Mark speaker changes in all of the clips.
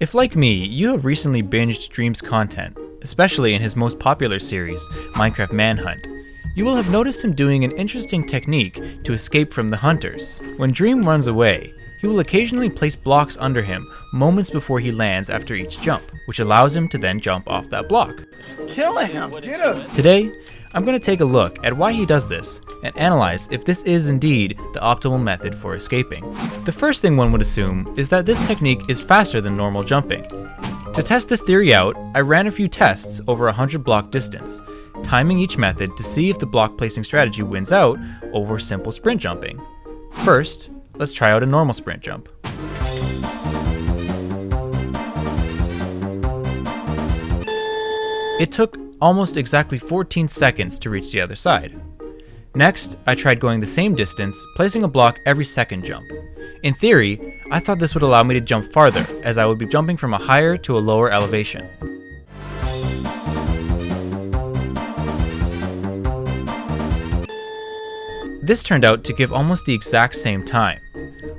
Speaker 1: If like me, you have recently binged Dream's content, especially in his most popular series, Minecraft Manhunt, you will have noticed him doing an interesting technique to escape from the hunters. When Dream runs away, he will occasionally place blocks under him moments before he lands after each jump, which allows him to then jump off that block.
Speaker 2: Kill him! Get him!
Speaker 1: Today, I'm going to take a look at why he does this and analyze if this is indeed the optimal method for escaping. The first thing one would assume is that this technique is faster than normal jumping. To test this theory out, I ran a few tests over 100 block distance, timing each method to see if the block placing strategy wins out over simple sprint jumping. First, let's try out a normal sprint jump. It took almost exactly 14 seconds to reach the other side. Next, I tried going the same distance, placing a block every second jump. In theory, I thought this would allow me to jump farther, as I would be jumping from a higher to a lower elevation. This turned out to give almost the exact same time.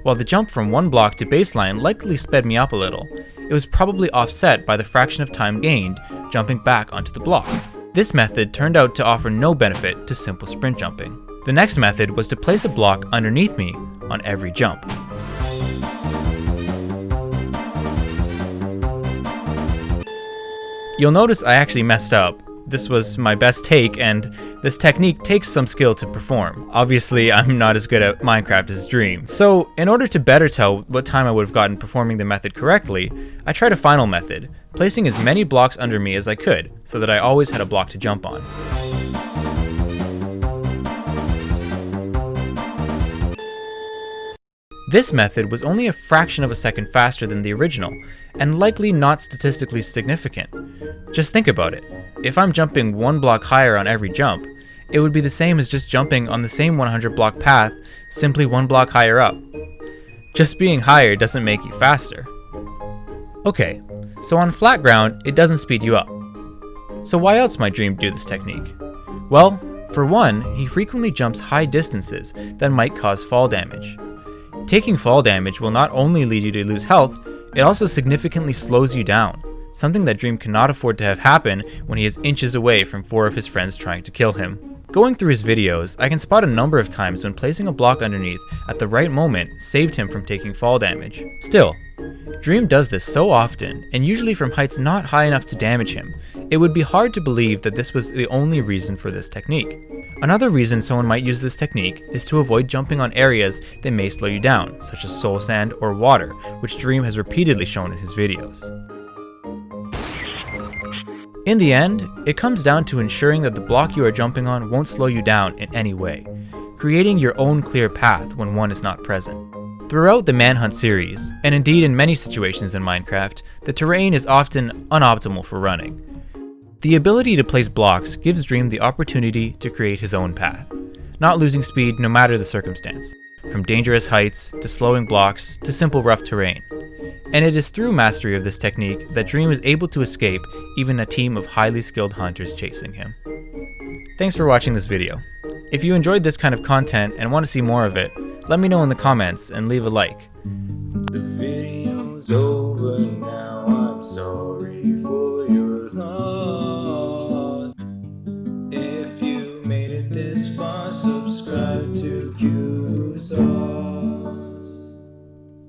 Speaker 1: While the jump from one block to baseline likely sped me up a little, it was probably offset by the fraction of time gained jumping back onto the block. This method turned out to offer no benefit to simple sprint jumping. The next method was to place a block underneath me on every jump. You'll notice I actually messed up. This was my best take, and this technique takes some skill to perform. Obviously, I'm not as good at Minecraft as Dream. So, in order to better tell what time I would have gotten performing the method correctly, I tried a final method, placing as many blocks under me as I could, so that I always had a block to jump on. This method was only a fraction of a second faster than the original, and likely not statistically significant. Just think about it. If I'm jumping one block higher on every jump, it would be the same as just jumping on the same 100 block path, simply one block higher up. Just being higher doesn't make you faster. Okay, so on flat ground, it doesn't speed you up. So why else might Dream do this technique? Well, for one, he frequently jumps high distances that might cause fall damage. Taking fall damage will not only lead you to lose health, it also significantly slows you down, something that Dream cannot afford to have happen when he is inches away from 4 of his friends trying to kill him. Going through his videos, I can spot a number of times when placing a block underneath at the right moment saved him from taking fall damage. Still, Dream does this so often, and usually from heights not high enough to damage him, it would be hard to believe that this was the only reason for this technique. Another reason someone might use this technique is to avoid jumping on areas that may slow you down, such as soul sand or water, which Dream has repeatedly shown in his videos. In the end, it comes down to ensuring that the block you are jumping on won't slow you down in any way, creating your own clear path when one is not present. Throughout the Manhunt series, and indeed in many situations in Minecraft, the terrain is often unoptimal for running. The ability to place blocks gives Dream the opportunity to create his own path, not losing speed no matter the circumstance, from dangerous heights to slowing blocks to simple rough terrain. And it is through mastery of this technique that Dream is able to escape even a team of highly skilled hunters chasing him. Thanks for watching this video. If you enjoyed this kind of content and want to see more of it, let me know in the comments and leave a like.
Speaker 3: The video's over.